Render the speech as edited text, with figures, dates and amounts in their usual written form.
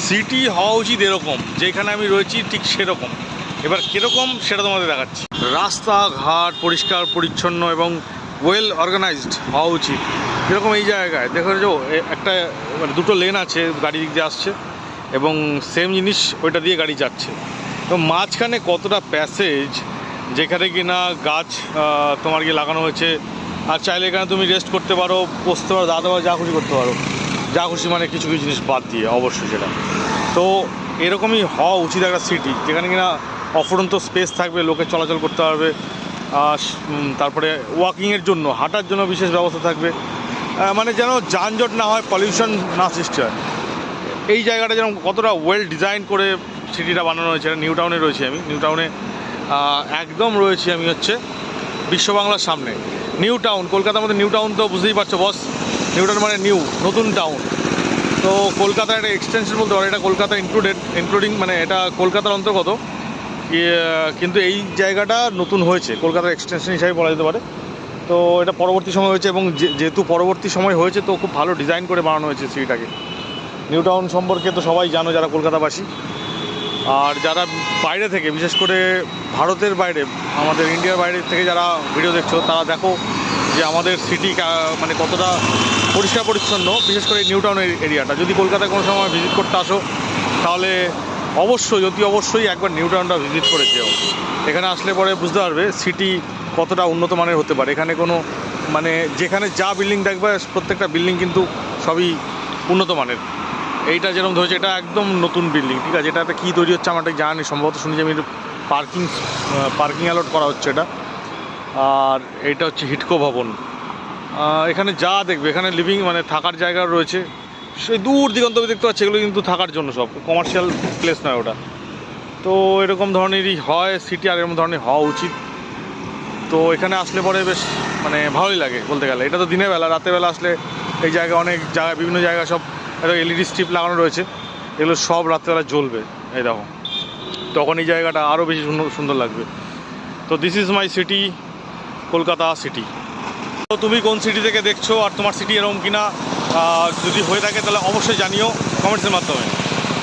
City হওয়া উচিত এরকম, যেখানে আমি রয়েছি ঠিক সেরকম। এবার কীরকম সেটা তোমাদের দেখাচ্ছি। রাস্তাঘাট পরিষ্কার পরিচ্ছন্ন এবং ওয়েল অর্গানাইজড হওয়া উচিত। যেরকম এই জায়গায় দেখো যে একটা মানে দুটো লেন আছে, গাড়ি দিক দিয়ে আসছে এবং সেম জিনিস ওইটা দিয়ে গাড়ি যাচ্ছে। তো মাঝখানে কতটা প্যাসেজ যেখানে কি না গাছ তোমার গিয়ে লাগানো হয়েছে, আর চাইলে এখানে তুমি রেস্ট করতে পারো, বসতে পারো, দাদা যা খুশি করতে পারো, যা খুশি মানে কিছু কিছু জিনিস বাদ দিয়ে অবশ্যই সেটা। তো এরকমই হওয়া উচিত একটা সিটি, যেখানে কিনা অফুরন্ত স্পেস থাকবে, লোকে চলাচল করতে পারবে, তারপরে ওয়াকিংয়ের জন্য, হাঁটার জন্য বিশেষ ব্যবস্থা থাকবে, মানে যেন যানজট না হয়, পলিউশন না সৃষ্টি হয়। এই জায়গাটা যেন কতটা ওয়েল ডিজাইন করে সিটিটা বানানো হয়েছে। নিউ টাউনে রয়েছি আমি, নিউ টাউনে একদম রয়েছি আমি হচ্ছে বিশ্ব বাংলার সামনে। নিউ টাউন, কলকাতার মধ্যে নিউ টাউন তো বুঝতেই পারছো বস, নিউ টাউন মানে নিউ, নতুন টাউন। তো কলকাতার একটা এক্সটেনশন বলতে পারে, এটা কলকাতা ইনক্লুডিং, মানে এটা কলকাতার অন্তর্গত, কিন্তু এই জায়গাটা নতুন হয়েছে, কলকাতার এক্সটেনশন হিসাবে বলা যেতে পারে। তো এটা পরবর্তী সময় হয়েছে এবং যেহেতু পরবর্তী সময় হয়েছে তো খুব ভালো ডিজাইন করে বানানো হয়েছে সিটিটাকে। নিউ টাউন সম্পর্কে তো সবাই জানো যারা কলকাতাবাসী, আর যারা বাইরে থেকে, বিশেষ করে ভারতের বাইরে, আমাদের ইন্ডিয়ার বাইরে থেকে যারা ভিডিও দেখছো, তারা দেখো যে আমাদের সিটি মানে কতটা পরিষ্কার পরিচ্ছন্ন, বিশেষ করে নিউ টাউনের এরিয়াটা। যদি কলকাতায় কোনো সময় ভিজিট করতে আসো তাহলে অবশ্যই একবার নিউ টাউনটা ভিজিট করে যেও। এখানে আসলে পরে বুঝতে পারবে সিটি কতটা উন্নত মানের হতে পারে। এখানে কোনো মানে যেখানে যা বিল্ডিং দেখবে প্রত্যেকটা বিল্ডিং কিন্তু সবই উন্নত মানের। এইটা যেরকম ধরেছে এটা একদম নতুন বিল্ডিং, ঠিক আছে। এটাতে কী তৈরি হচ্ছে আমরা জানি, সম্ভবত শুনি যে আমি পার্কিং অ্যালট করা হচ্ছে এটা। আর এইটা হচ্ছে হিটকো ভবন। এখানে যা দেখবে, এখানে লিভিং মানে থাকার জায়গা রয়েছে, সেই দূর দিগন্ত দেখতে পাচ্ছি, এগুলো কিন্তু থাকার জন্য, সব কমার্শিয়াল প্লেস নয় ওটা। তো এরকম ধরনেরই হয় সিটি, আর এরকম ধরনের হওয়া উচিত। তো এখানে আসলে পরে বেশ মানে ভালোই লাগে বলতে গেলে। এটা তো দিনের বেলা, রাতের বেলা আসলে এই জায়গায় অনেক জায়গায়, বিভিন্ন জায়গায় সব এলইডি স্ট্রিপ লাগানো রয়েছে, এগুলো সব রাত্রেবেলা জ্বলবে, এই দেখো, তখন এই জায়গাটা আরও বেশি সুন্দর লাগবে। তো this is my city, Kolkata city. তো তুমি কোন সিটি থেকে দেখছো, আর তোমার সিটি এরকম কিনা যদি হয়ে থাকে তাহলে অবশ্যই জানিও কমেন্টসের মাধ্যমে।